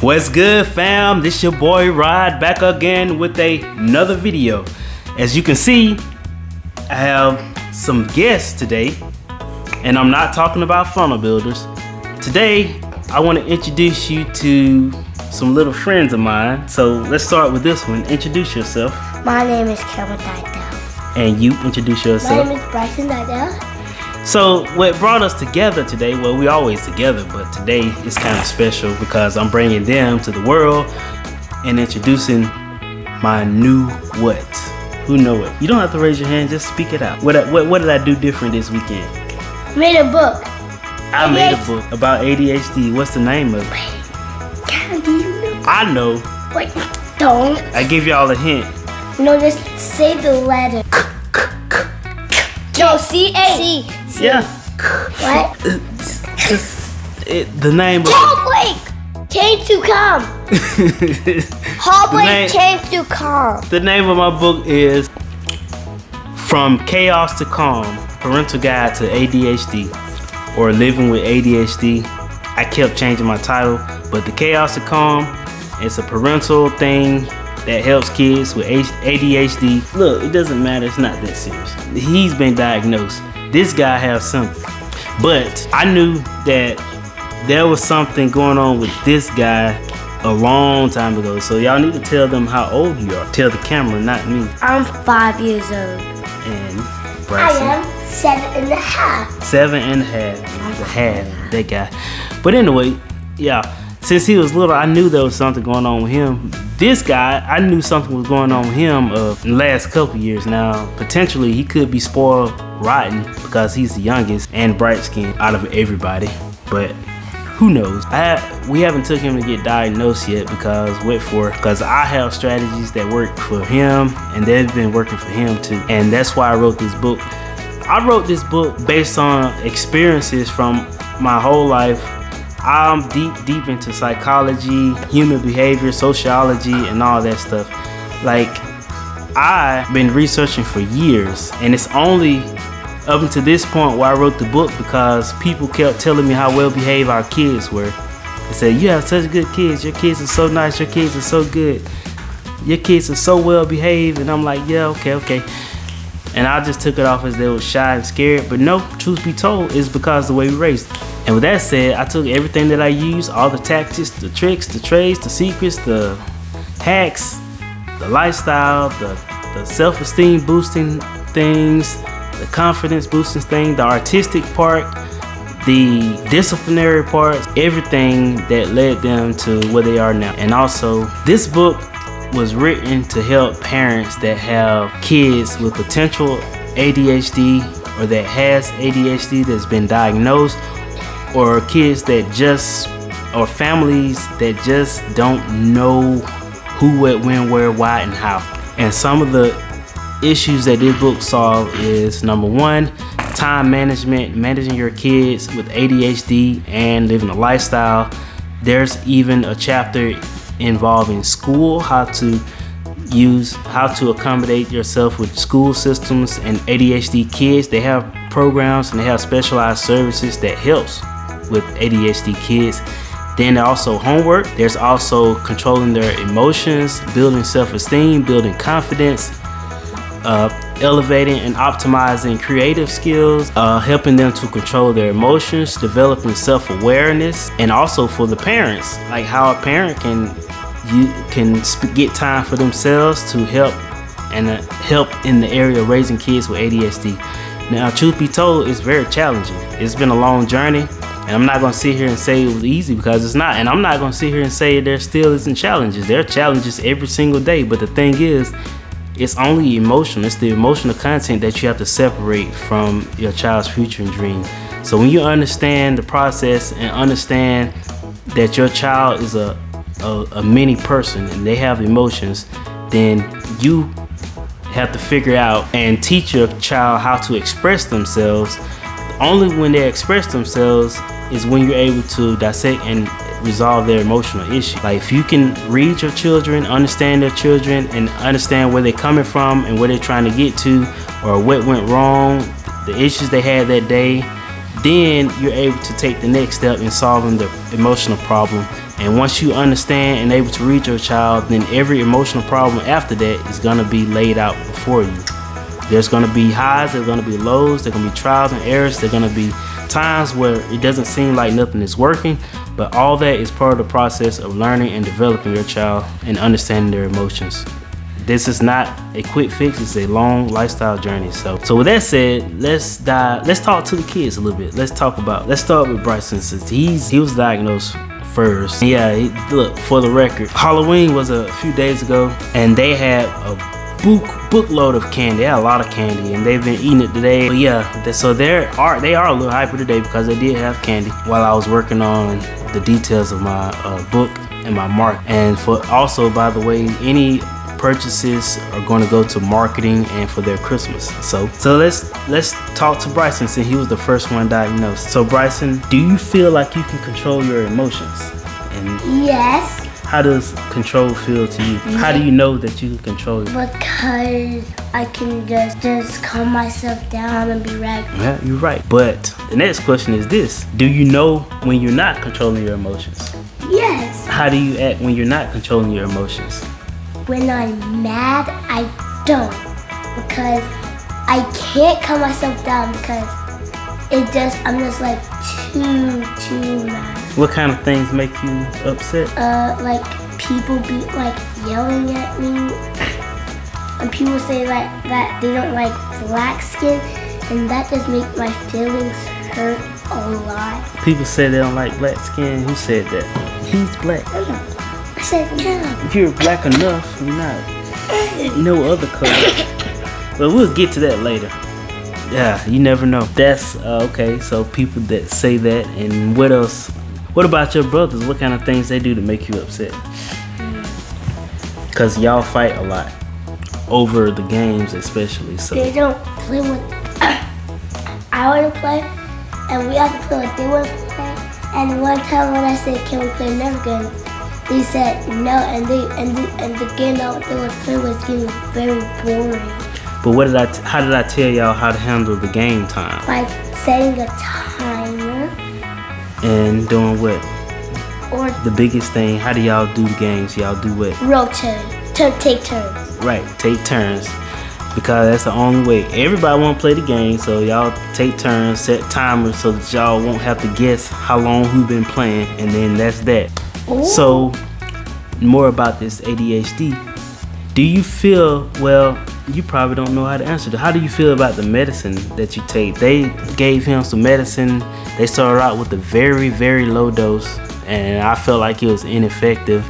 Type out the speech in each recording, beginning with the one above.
What's good, fam? This your boy Rod back again with another video. As you can see, I have some guests today, and I'm not talking about funnel builders. Today, I want to introduce you to some little friends of mine. So let's start with this one. Introduce yourself. My name is Cameron Dydell. And you introduce yourself. My name is Bryson Dydell. So what brought us together today, well, we always together, but today is kind of special because I'm bringing them to the world and introducing my new what? Who know it? You don't have to raise your hand, just speak it out. What did I do different this weekend? Made a book. I made a book about ADHD. What's the name of it? Wait, do you know? I know. Wait, don't. I give y'all a hint. No, just say the letter. No, C-A. C. Yeah. What? The name of Hallblade came to come. Hallblade came to come. The name of my book is From Chaos to Calm, Parental Guide to ADHD or Living with ADHD. I kept changing my title, but the Chaos to Calm is a parental thing that helps kids with ADHD. Look, it doesn't matter, it's not that serious. He's been diagnosed. This guy has something. But I knew that there was something going on with this guy a long time ago. So y'all need to tell them how old you are. Tell the camera, not me. I'm 5 years old. And Bryson. I am 7.5. 7.5. The half, that guy. But anyway, yeah. Since he was little, I knew there was something going on with him. This guy, I knew something was going on with him in the last couple years now. Potentially, he could be spoiled rotten because he's the youngest and bright skinned out of everybody. But who knows? We haven't took him to get diagnosed yet because I have strategies that work for him and they've been working for him too. And that's why I wrote this book. I wrote this book based on experiences from my whole life. I'm deep into psychology, human behavior, sociology, and all that stuff. Like, I've been researching for years, and it's only up until this point where I wrote the book because people kept telling me how well behaved our kids were. They said, you have such good kids, your kids are so nice, your kids are so good, your kids are so well behaved. And I'm like, yeah, okay. And I just took it off as they were shy and scared. But no, truth be told, it's because of the way we raised them. And with that said, I took everything that I used, all the tactics, the tricks, the trades, the secrets, the hacks, the lifestyle, the self-esteem boosting things, the confidence boosting thing, the artistic part, the disciplinary parts, everything that led them to where they are now. And also, this book was written to help parents that have kids with potential ADHD or that has ADHD that's been diagnosed, or kids that or families that just don't know who, what, when, where, why, and how. And some of the issues that this book solves is, number one, time management, managing your kids with ADHD and living a lifestyle. There's even a chapter involving school, how to accommodate yourself with school systems and ADHD kids. They have programs and they have specialized services that helps with ADHD kids. Then also homework. There's also controlling their emotions, building self-esteem, building confidence, elevating and optimizing creative skills, helping them to control their emotions, developing self-awareness, and also for the parents, like how a parent can get time for themselves to help in the area of raising kids with ADHD. Now, truth be told, it's very challenging. It's been a long journey, and I'm not going to sit here and say it was easy because it's not. And I'm not going to sit here and say there still isn't challenges. There are challenges every single day, but the thing is, it's only emotional. It's the emotional content that you have to separate from your child's future and dream. So when you understand the process and understand that your child is a mini person and they have emotions, then you have to figure out and teach your child how to express themselves. Only when they express themselves is when you're able to dissect and resolve their emotional issue. Like, if you can read your children, understand their children, and understand where they're coming from and where they're trying to get to, or what went wrong, the issues they had that day, then you're able to take the next step in solving the emotional problem And once you understand and able to read your child, then every emotional problem after that is gonna be laid out before you. There's gonna be highs, there's gonna be lows, there's gonna be trials and errors, there's gonna be times where it doesn't seem like nothing is working, but all that is part of the process of learning and developing your child and understanding their emotions. This is not a quick fix, it's a long lifestyle journey. So with that said, let's talk to the kids a little bit. Let's start with Bryson, since he was diagnosed first. Yeah, look, for the record, Halloween was a few days ago, and they had a bookload of candy. They had a lot of candy, and they've been eating it today. But yeah, so they are a little hyper today because they did have candy while I was working on the details of my book and my mark. And for also, by the way, any purchases are going to go to marketing and for their Christmas. So let's talk to Bryson, since he was the first one diagnosed. So Bryson, do you feel like you can control your emotions? And Yes. how does control feel to you? How do you know that you can control it? Because I can just calm myself down and be right. Yeah, you're right. But the next question is this: do you know when you're not controlling your emotions? Yes. How do you act when you're not controlling your emotions? When I'm mad, I don't. Because I can't calm myself down because I'm just like too mad. What kind of things make you upset? Like people be like yelling at me. And people say like that they don't like black skin, and that just makes my feelings hurt a lot. People say they don't like black skin. Who said that? He's black. I said no. If you're black enough, you're not no other color. But we'll get to that later. Yeah, you never know. That's okay. So people that say that, and what else? What about your brothers? What kind of things they do to make you upset? Cause y'all fight a lot over the games, especially. So they don't play with. I want to play, and we have to play like they want to play. And one time when I said, "Can we play another game?" they said no, and the game that they were playing was getting very boring. But how did I tell y'all how to handle the game time? By setting a timer. And doing what? Or the biggest thing, how do y'all do the games? Y'all do what? Rotate. Take turns. Right, take turns. Because that's the only way. Everybody want to play the game, so y'all take turns, set timers so that y'all won't have to guess how long who's been playing, and then that's that. Ooh. So, more about this ADHD. Do you feel, well, you probably don't know how to answer that. How do you feel about the medicine that you take? They gave him some medicine. They started out with a very, very low dose, and I felt like it was ineffective.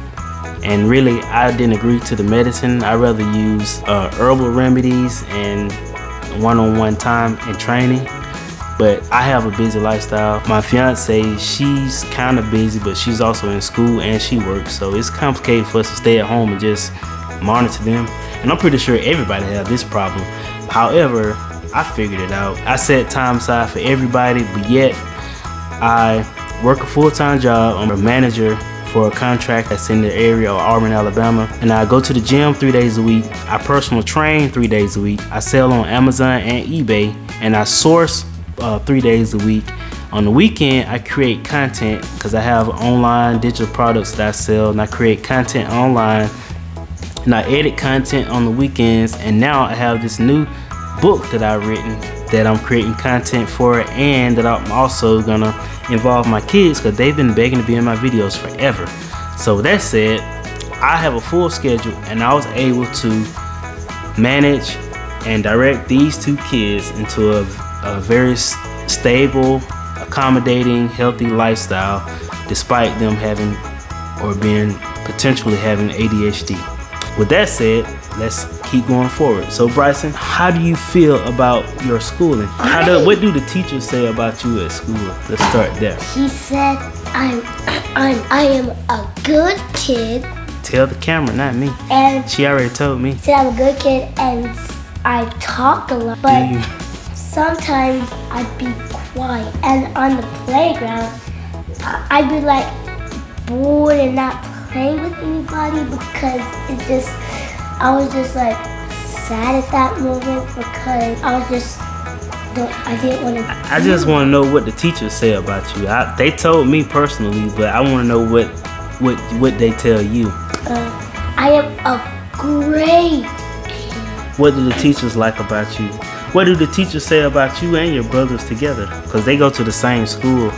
And really, I didn't agree to the medicine. I'd rather use herbal remedies and one-on-one time and training. But I have a busy lifestyle. My fiance, she's kind of busy, but she's also in school and she works. So it's complicated for us to stay at home and just monitor them. And I'm pretty sure everybody has this problem. However, I figured it out. I set time aside for everybody, but yet I work a full-time job. I'm a manager for a contract that's in the area of Auburn, Alabama. And I go to the gym 3 days a week. I personal train 3 days a week. I sell on Amazon and eBay, and I source 3 days a week. On the weekend, I create content because I have online digital products that I sell, and I create content online, and I edit content on the weekends. And now I have this new book that I've written that I'm creating content for, and that I'm also gonna involve my kids because they've been begging to be in my videos forever. So with that said, I have a full schedule, and I was able to manage and direct these two kids into a very stable, accommodating, healthy lifestyle, despite them having or being potentially having ADHD. With that said, let's keep going forward. So Bryson, how do you feel about your schooling? What do the teachers say about you at school? Let's start there. He said I am a good kid. Tell the camera, not me. And she already told me. Said I'm a good kid and I talk a lot, but sometimes I'd be quiet. And on the playground, I'd be like bored and not playing with anybody because I was just like sad at that moment because I didn't want to. I just want to know what the teachers say about you. They told me personally, but I want to know what What they tell you? I am a great kid. What do the teachers like about you? What do the teachers say about you and your brothers together? Because they go to the same school.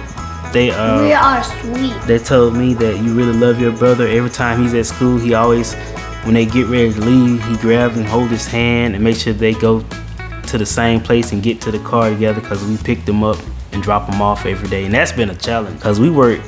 We are sweet. They told me that you really love your brother. Every time he's at school, he always, when they get ready to leave, he grabs and holds his hand and make sure they go to the same place and get to the car together, because we pick them up and drop them off every day. And that's been a challenge because we work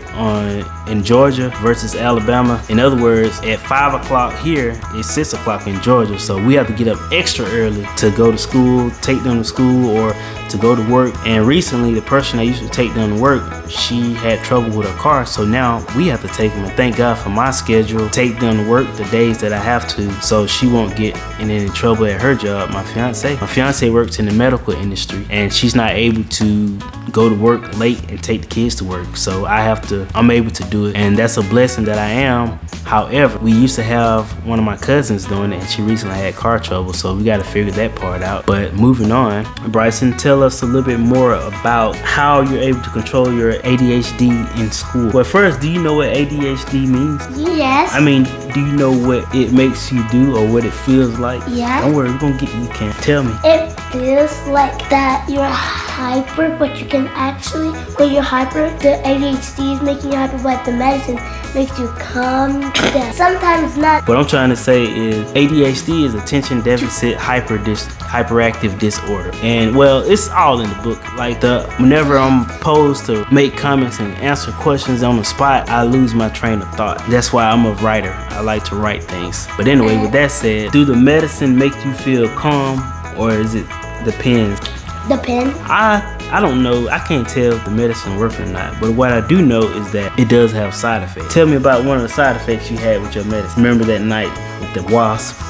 in Georgia versus Alabama. In other words, at 5 o'clock here, it's 6 o'clock in Georgia. So we have to get up extra early to go to school, take them to school, or to go to work. And recently, the person that used to take them to work, she had trouble with her car. So now we have to take them, and thank God for my schedule, take them to work the days that I have to, so she won't get in any trouble at her job. My fiance works in the medical industry, and she's not able to go to work late and take the kids to work. So I'm able to do it, and that's a blessing that I am. However, we used to have one of my cousins doing it, and she recently had car trouble, so we got to figure that part out. But moving on, Bryson, tell us a little bit more about how you're able to control your ADHD in school. Well, first, do you know what ADHD means? Yes. I mean, do you know what it makes you do or what it feels like? Yeah. Don't worry, we're gonna get you. Can tell me. It feels like that you're hyper, but you can actually, when you're hyper, the ADHD is making you hyper, but the medicine makes you calm down. Sometimes not. What I'm trying to say is ADHD is attention deficit hyperactive disorder. And well, it's all in the book. Like whenever I'm posed to make comments and answer questions on the spot, I lose my train of thought. That's why I'm a writer. I like to write things. But anyway, with that said, do the medicine make you feel calm, or is it depends? Depends. I don't know. I can't tell if the medicine works or not. But what I do know is that it does have side effects. Tell me about one of the side effects you had with your medicine. Remember that night with the wasp?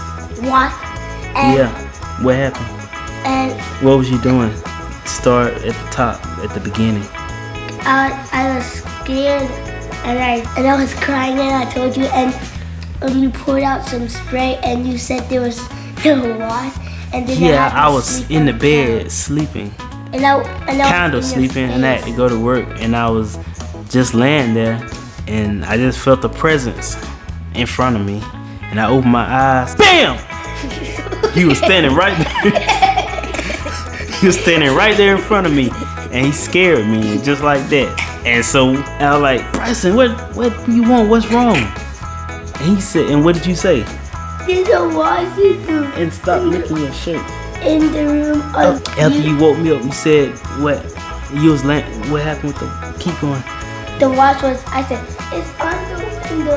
Wasp. Yeah. What happened? And what was you doing? Start at the top, at the beginning. I was scared, and I was crying, and I told you, and you poured out some spray, and you said there was no wasp. And then I was in the bed sleeping. And I kind of sleeping, and I had to go to work, and I was just laying there, and I just felt the presence in front of me, and I opened my eyes. Bam! He was standing right there. He was standing right there in front of me, and he scared me just like that. And so I was like, Bryson, what do you want? What's wrong? And he said, and what did you say? There's a wasp in the room. And stop licking your shirt. In the room. After you woke me up, you said what? You was what happened with the? Keep going. The wasp was. I said it's on the window,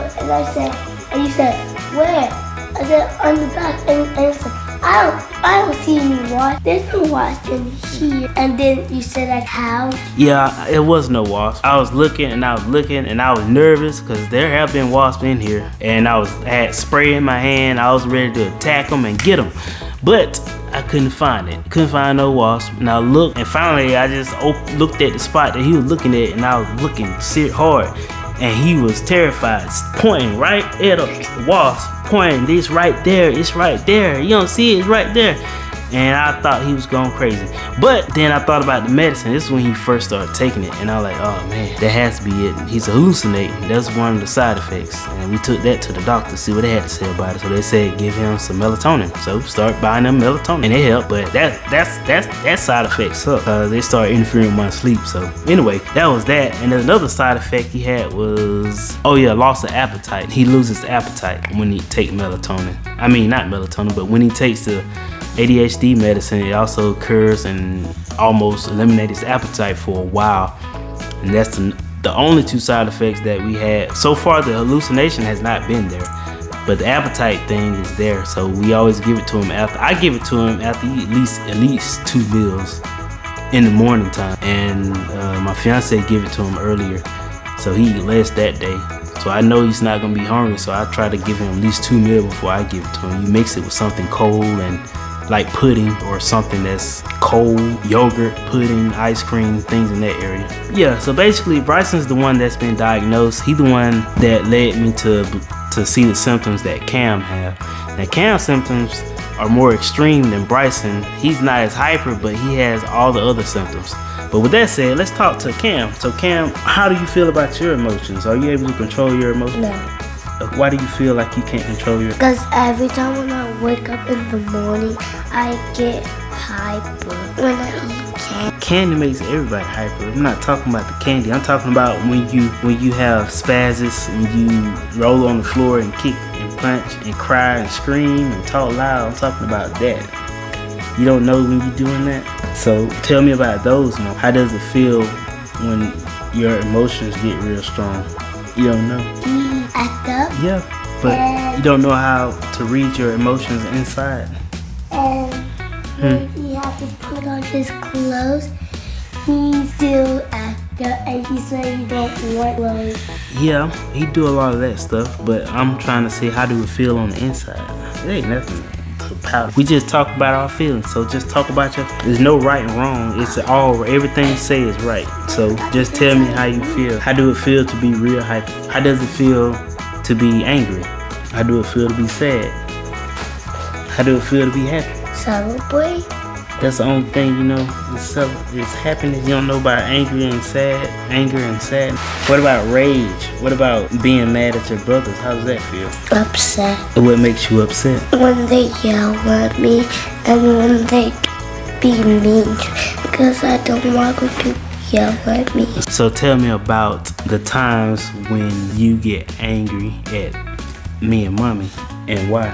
and you said where? I said on the back, and I said I don't see any wasp. There's no wasp in here. And then you said like how? Yeah, it was no wasp. I was looking and I was nervous because there have been wasps in here, and I had spray in my hand. I was ready to attack them and get them, but I couldn't find it. Couldn't find no wasp. And I looked, and finally I just looked at the spot that he was looking at, and I was looking hard, and he was terrified, pointing right at the wasp, pointing, this right there, it's right there. You don't see it, it's right there. And I thought he was going crazy. But then I thought about the medicine. This is when he first started taking it, and I was like, oh man, that has to be it. He's hallucinating. That's one of the side effects. And we took that to the doctor to see what they had to say about it. So they said give him some melatonin. So start buying them melatonin, and it helped. But that side effect sucked because they started interfering with my sleep. So anyway, that was that. And then another side effect he had was, loss of appetite. He loses appetite when he takes melatonin. I mean, not melatonin, but when he takes the ADHD medicine, it also occurs and almost eliminates appetite for a while. And that's the only two side effects that we had. So far, the hallucination has not been there, but the appetite thing is there. So we always give it to him I give it to him after he at least 2 meals in the morning time. And my fiance give it to him earlier, so he eat less that day. So I know he's not gonna be hungry, so I try to give him at least 2 meals before I give it to him. You mix it with something cold, and like pudding or something that's cold, yogurt, pudding, ice cream, things in that area. Yeah, so basically Bryson's the one that's been diagnosed. He's the one that led me to see the symptoms that Cam have. Now Cam's symptoms are more extreme than Bryson. He's not as hyper, but he has all the other symptoms. But with that said, let's talk to Cam. So Cam, how do you feel about your emotions? Are you able to control your emotions? No. Why do you feel like you can't control your? Because every time when I wake up in the morning, I get hyper when I eat candy. Candy makes everybody hyper. I'm not talking about the candy. I'm talking about when you have spasms and you roll on the floor and kick and punch and cry and scream and talk loud. I'm talking about that. You don't know when you're doing that? So tell me about those moments. How does it feel when your emotions get real strong? You don't know. Act up. Yeah, but you don't know how to read your emotions inside. And when he had to put on his clothes, he still act up and he said he don't want clothes. Yeah, he do a lot of that stuff, but I'm trying to see how do it feel on the inside. It ain't nothing to pout. We just talk about our feelings, so just talk about your. There's no right and wrong. It's all everything you say is right. So just tell me how you feel. How do it feel to be real hyper? How does it feel to be angry? How do it feel to be sad? How do it feel to be happy? Celebrate. That's the only thing you know. It's happiness. You don't know about anger and sad. What about rage? What about being mad at your brothers? How does that feel? Upset. What makes you upset? When they yell at me and when they be mean because I don't want them to yell at me. So tell me about the times when you get angry at me and mommy and why.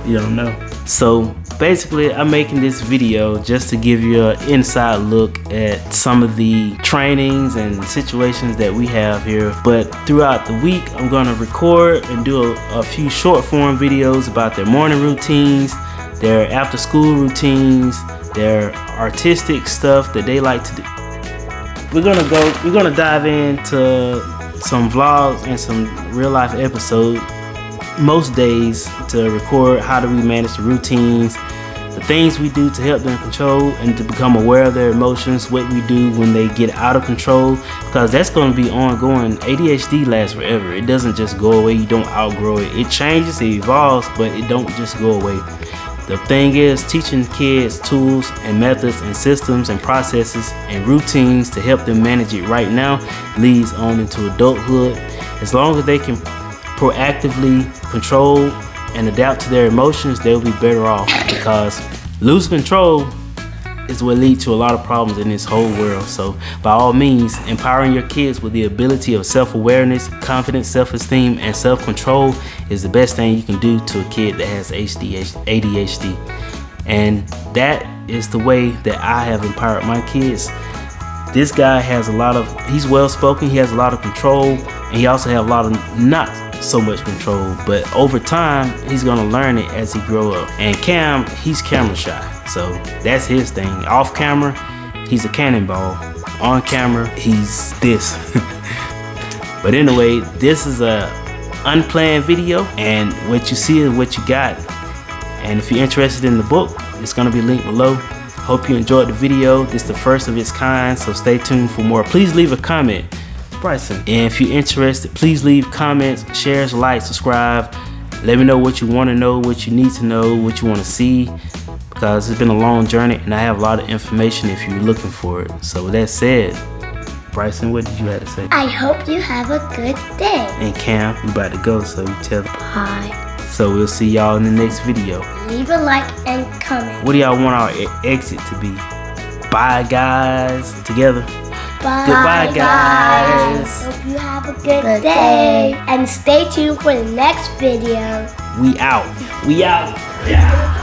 You don't know. So basically I'm making this video just to give you an inside look at some of the trainings and situations that we have here. But throughout the week I'm going to record and do a few short form videos about their morning routines, their after school routines, their artistic stuff that they like to do. We're gonna dive into some vlogs and some real life episodes most days to record how do we manage the routines, the things we do to help them control and to become aware of their emotions, what we do when they get out of control, because that's going to be ongoing. ADHD lasts forever. It doesn't just go away. You don't outgrow it. It changes, it evolves, but it don't just go away. The thing is, teaching kids tools and methods and systems and processes and routines to help them manage it right now leads on into adulthood. As long as they can proactively control and adapt to their emotions, they'll be better off, because losing control is what leads to a lot of problems in this whole world. So by all means, empowering your kids with the ability of self-awareness, confidence, self-esteem, and self-control is the best thing you can do to a kid that has ADHD. And that is the way that I have empowered my kids. This guy has he's well-spoken, he has a lot of control, and he also has a lot of not so much control, but over time he's gonna learn it as he grow up. And Cam, he's camera shy, so that's his thing. Off camera, he's a cannonball. On camera, he's this. But anyway, this is a unplanned video, and what you see is what you got. And if you're interested in the book, it's gonna be linked below. Hope you enjoyed the video. This is the first of its kind, so stay tuned for more. Please leave a comment, Bryson. And if you're interested, please leave comments, shares, likes, subscribe. Let me know what you want to know, what you need to know, what you want to see, because it's been a long journey and I have a lot of information if you're looking for it. So with that said, Bryson, what did you have to say? I hope you have a good day. And Cam, we about to go, so you tell them. Bye. So we'll see y'all in the next video. Leave a like and comment. What do y'all want our exit to be? Bye, guys. Together. Bye. Goodbye, guys. Hope you have a good day. And stay tuned for the next video. We out. We out. Yeah.